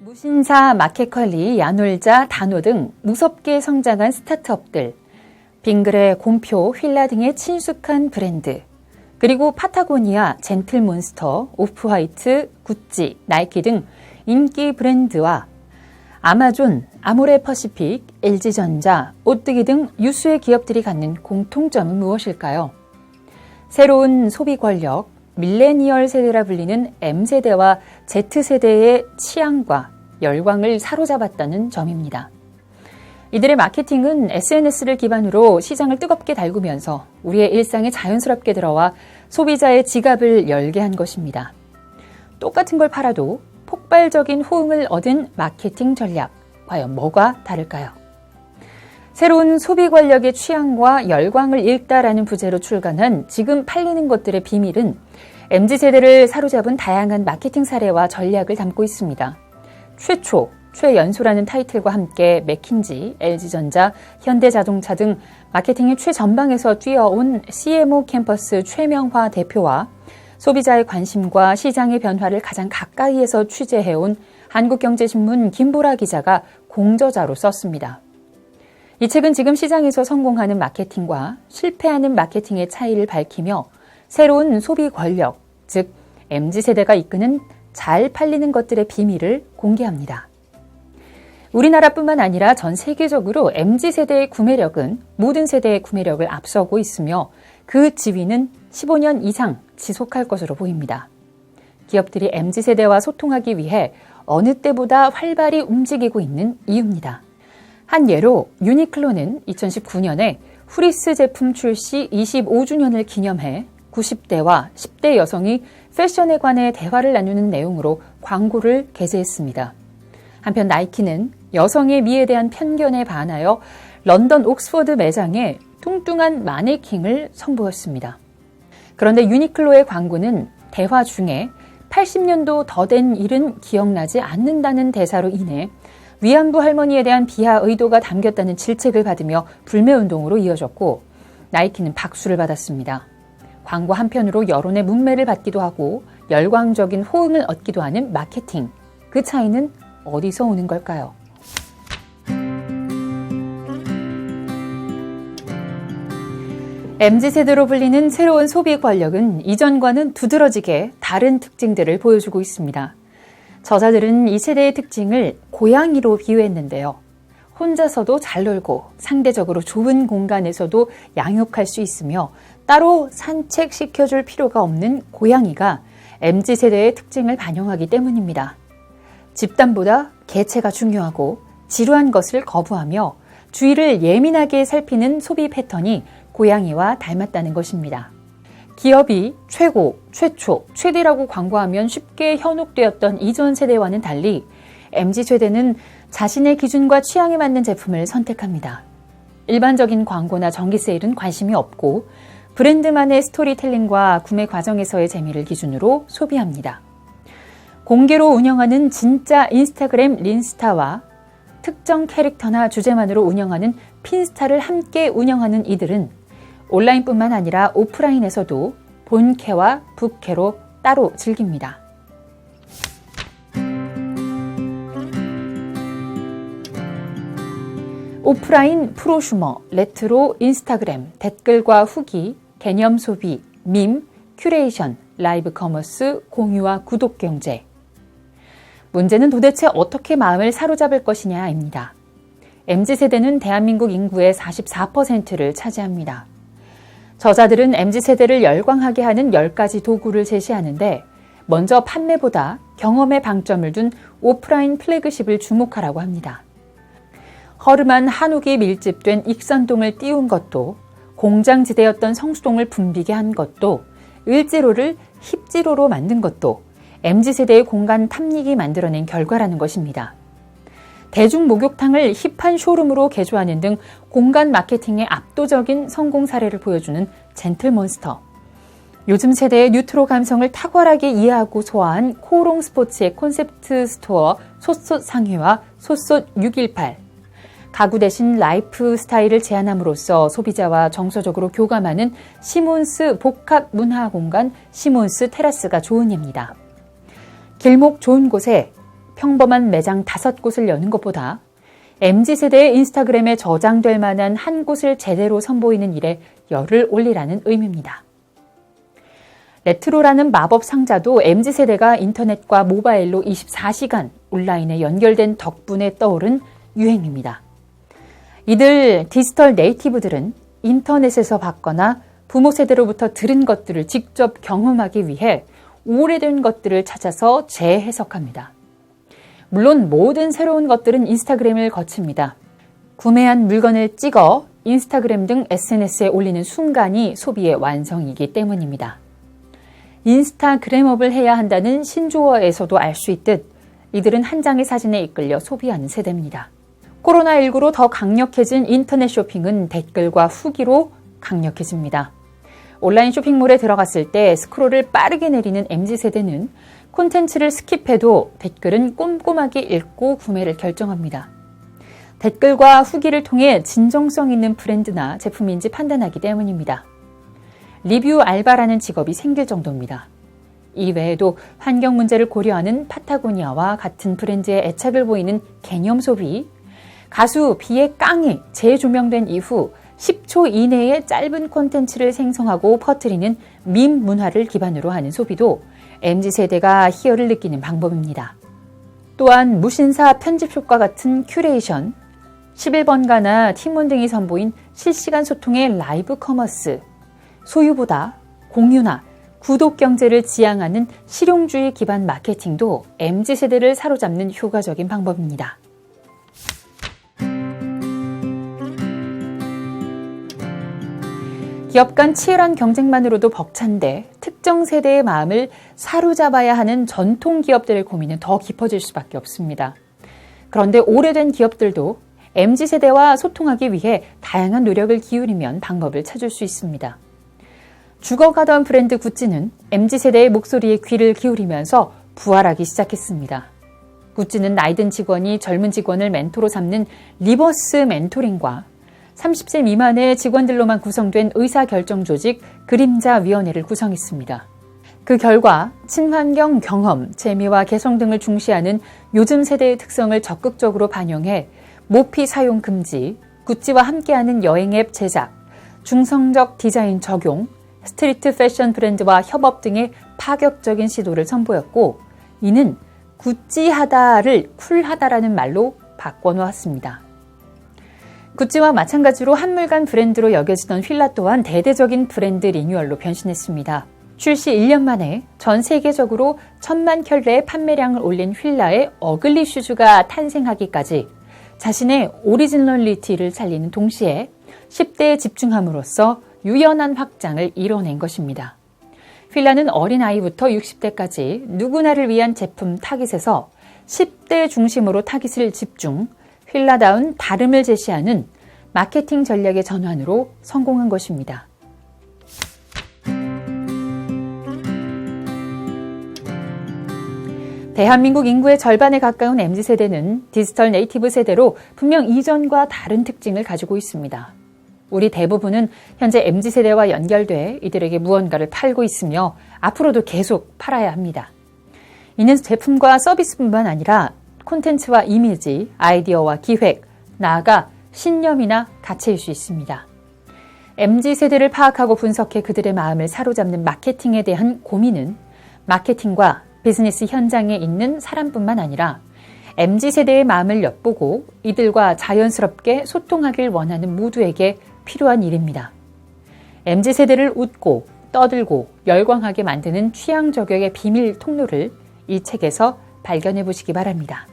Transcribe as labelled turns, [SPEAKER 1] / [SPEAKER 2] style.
[SPEAKER 1] 무신사, 마켓컬리, 야놀자, 다노 등 무섭게 성장한 스타트업들, 빙그레, 곰표, 휠라 등의 친숙한 브랜드, 그리고 파타고니아, 젠틀몬스터, 오프화이트, 구찌, 나이키 등 인기 브랜드와 아마존, 아모레퍼시픽, LG전자, 오뜨기 등 유수의 기업들이 갖는 공통점은 무엇일까요? 새로운 소비 권력, 밀레니얼 세대라 불리는 M세대와 Z세대의 취향과 열광을 사로잡았다는 점입니다. 이들의 마케팅은 SNS를 기반으로 시장을 뜨겁게 달구면서 우리의 일상에 자연스럽게 들어와 소비자의 지갑을 열게 한 것입니다. 똑같은 걸 팔아도 폭발적인 호응을 얻은 마케팅 전략, 과연 뭐가 다를까요? 새로운 소비 권력의 취향과 열광을 읽다라는 부제로 출간한 지금 팔리는 것들의 비밀은 MZ세대를 사로잡은 다양한 마케팅 사례와 전략을 담고 있습니다. 최초, 최연소라는 타이틀과 함께 맥킨지, LG전자, 현대자동차 등 마케팅의 최전방에서 뛰어온 CMO 캠퍼스 최명화 대표와 소비자의 관심과 시장의 변화를 가장 가까이에서 취재해온 한국경제신문 김보라 기자가 공저자로 썼습니다. 이 책은 지금 시장에서 성공하는 마케팅과 실패하는 마케팅의 차이를 밝히며 새로운 소비 권력, 즉 MZ세대가 이끄는 잘 팔리는 것들의 비밀을 공개합니다. 우리나라뿐만 아니라 전 세계적으로 MZ세대의 구매력은 모든 세대의 구매력을 앞서고 있으며 그 지위는 15년 이상 지속할 것으로 보입니다. 기업들이 MZ세대와 소통하기 위해 어느 때보다 활발히 움직이고 있는 이유입니다. 한 예로 유니클로는 2019년에 후리스 제품 출시 25주년을 기념해 90대와 10대 여성이 패션에 관해 대화를 나누는 내용으로 광고를 게재했습니다. 한편 나이키는 여성의 미에 대한 편견에 반하여 런던 옥스퍼드 매장에 뚱뚱한 마네킹을 선보였습니다. 그런데 유니클로의 광고는 대화 중에 80년도 더 된 일은 기억나지 않는다는 대사로 인해 위안부 할머니에 대한 비하 의도가 담겼다는 질책을 받으며 불매운동으로 이어졌고 나이키는 박수를 받았습니다. 광고 한편으로 여론의 문매를 받기도 하고 열광적인 호응을 얻기도 하는 마케팅. 그 차이는 어디서 오는 걸까요? MZ세대로 불리는 새로운 소비 권력은 이전과는 두드러지게 다른 특징들을 보여주고 있습니다. 저자들은 이 세대의 특징을 고양이로 비유했는데요. 혼자서도 잘 놀고 상대적으로 좁은 공간에서도 양육할 수 있으며 따로 산책시켜줄 필요가 없는 고양이가 MZ세대의 특징을 반영하기 때문입니다. 집단보다 개체가 중요하고 지루한 것을 거부하며 주위를 예민하게 살피는 소비 패턴이 고양이와 닮았다는 것입니다. 기업이 최고, 최초, 최대라고 광고하면 쉽게 현혹되었던 이전 세대와는 달리 MZ세대는 자신의 기준과 취향에 맞는 제품을 선택합니다. 일반적인 광고나 정기 세일은 관심이 없고 브랜드만의 스토리텔링과 구매 과정에서의 재미를 기준으로 소비합니다. 공개로 운영하는 진짜 인스타그램 린스타와 특정 캐릭터나 주제만으로 운영하는 핀스타를 함께 운영하는 이들은 온라인뿐만 아니라 오프라인에서도 본캐와 부캐로 따로 즐깁니다. 오프라인 프로슈머, 레트로 인스타그램, 댓글과 후기, 개념 소비, 밈, 큐레이션, 라이브 커머스, 공유와 구독 경제. 문제는 도대체 어떻게 마음을 사로잡을 것이냐입니다. MZ세대는 대한민국 인구의 44%를 차지합니다. 저자들은 MZ세대를 열광하게 하는 10가지 도구를 제시하는데 먼저 판매보다 경험에 방점을 둔 오프라인 플래그십을 주목하라고 합니다. 허름한 한옥이 밀집된 익선동을 띄운 것도 공장지대였던 성수동을 붐비게 한 것도 을지로를 힙지로로 만든 것도 MZ세대의 공간 탐닉이 만들어낸 결과라는 것입니다. 대중 목욕탕을 힙한 쇼룸으로 개조하는 등 공간 마케팅의 압도적인 성공 사례를 보여주는 젠틀몬스터. 요즘 세대의 뉴트로 감성을 탁월하게 이해하고 소화한 코오롱 스포츠의 콘셉트 스토어 솥솥 상회와 솥솥 618. 가구 대신 라이프 스타일을 제안함으로써 소비자와 정서적으로 교감하는 시몬스 복합 문화 공간 시몬스 테라스가 좋은 예입니다. 길목 좋은 곳에 평범한 매장 5곳을 여는 것보다 MZ세대의 인스타그램에 저장될 만한 한 곳을 제대로 선보이는 일에 열을 올리라는 의미입니다. 레트로라는 마법 상자도 MZ세대가 인터넷과 모바일로 24시간 온라인에 연결된 덕분에 떠오른 유행입니다. 이들 디지털 네이티브들은 인터넷에서 봤거나 부모 세대로부터 들은 것들을 직접 경험하기 위해 오래된 것들을 찾아서 재해석합니다. 물론 모든 새로운 것들은 인스타그램을 거칩니다. 구매한 물건을 찍어 인스타그램 등 SNS에 올리는 순간이 소비의 완성이기 때문입니다. 인스타그램업을 해야 한다는 신조어에서도 알 수 있듯 이들은 한 장의 사진에 이끌려 소비하는 세대입니다. 코로나19로 더 강력해진 인터넷 쇼핑은 댓글과 후기로 강력해집니다. 온라인 쇼핑몰에 들어갔을 때 스크롤을 빠르게 내리는 MZ세대는 콘텐츠를 스킵해도 댓글은 꼼꼼하게 읽고 구매를 결정합니다. 댓글과 후기를 통해 진정성 있는 브랜드나 제품인지 판단하기 때문입니다. 리뷰 알바라는 직업이 생길 정도입니다. 이외에도 환경 문제를 고려하는 파타고니아와 같은 브랜드의 애착을 보이는 개념 소비, 가수 비의 깡이 재조명된 이후 10초 이내에 짧은 콘텐츠를 생성하고 퍼뜨리는 밈 문화를 기반으로 하는 소비도 MZ세대가 희열을 느끼는 방법입니다. 또한 무신사 편집쇼과 같은 큐레이션, 11번가나 팀원 등이 선보인 실시간 소통의 라이브 커머스, 소유보다 공유나 구독 경제를 지향하는 실용주의 기반 마케팅도 MZ세대를 사로잡는 효과적인 방법입니다. 기업 간 치열한 경쟁만으로도 벅찬데 특정 세대의 마음을 사로잡아야 하는 전통 기업들의 고민은 더 깊어질 수밖에 없습니다. 그런데 오래된 기업들도 MZ세대와 소통하기 위해 다양한 노력을 기울이면 방법을 찾을 수 있습니다. 죽어가던 브랜드 구찌는 MZ세대의 목소리에 귀를 기울이면서 부활하기 시작했습니다. 구찌는 나이든 직원이 젊은 직원을 멘토로 삼는 리버스 멘토링과 30세 미만의 직원들로만 구성된 의사결정 조직 그림자위원회를 구성했습니다. 그 결과 친환경 경험, 재미와 개성 등을 중시하는 요즘 세대의 특성을 적극적으로 반영해 모피 사용 금지, 구찌와 함께하는 여행 앱 제작, 중성적 디자인 적용, 스트리트 패션 브랜드와 협업 등의 파격적인 시도를 선보였고, 이는 구찌하다를 쿨하다라는 말로 바꿔놓았습니다. 구찌와 마찬가지로 한물간 브랜드로 여겨지던 휠라 또한 대대적인 브랜드 리뉴얼로 변신했습니다. 출시 1년 만에 전 세계적으로 1000만 켤레의 판매량을 올린 휠라의 어글리 슈즈가 탄생하기까지 자신의 오리지널리티를 살리는 동시에 10대에 집중함으로써 유연한 확장을 이뤄낸 것입니다. 휠라는 어린아이부터 60대까지 누구나를 위한 제품 타깃에서 10대 중심으로 타깃을 집중, 휠라다운 다름을 제시하는 마케팅 전략의 전환으로 성공한 것입니다. 대한민국 인구의 절반에 가까운 MZ세대는 디지털 네이티브 세대로 분명 이전과 다른 특징을 가지고 있습니다. 우리 대부분은 현재 MZ세대와 연결돼 이들에게 무언가를 팔고 있으며 앞으로도 계속 팔아야 합니다. 이는 제품과 서비스뿐만 아니라 콘텐츠와 이미지, 아이디어와 기획, 나아가 신념이나 가치일 수 있습니다. MZ세대를 파악하고 분석해 그들의 마음을 사로잡는 마케팅에 대한 고민은 마케팅과 비즈니스 현장에 있는 사람뿐만 아니라 MZ세대의 마음을 엿보고 이들과 자연스럽게 소통하길 원하는 모두에게 필요한 일입니다. MZ세대를 웃고 떠들고 열광하게 만드는 취향 저격의 비밀 통로를 이 책에서 발견해 보시기 바랍니다.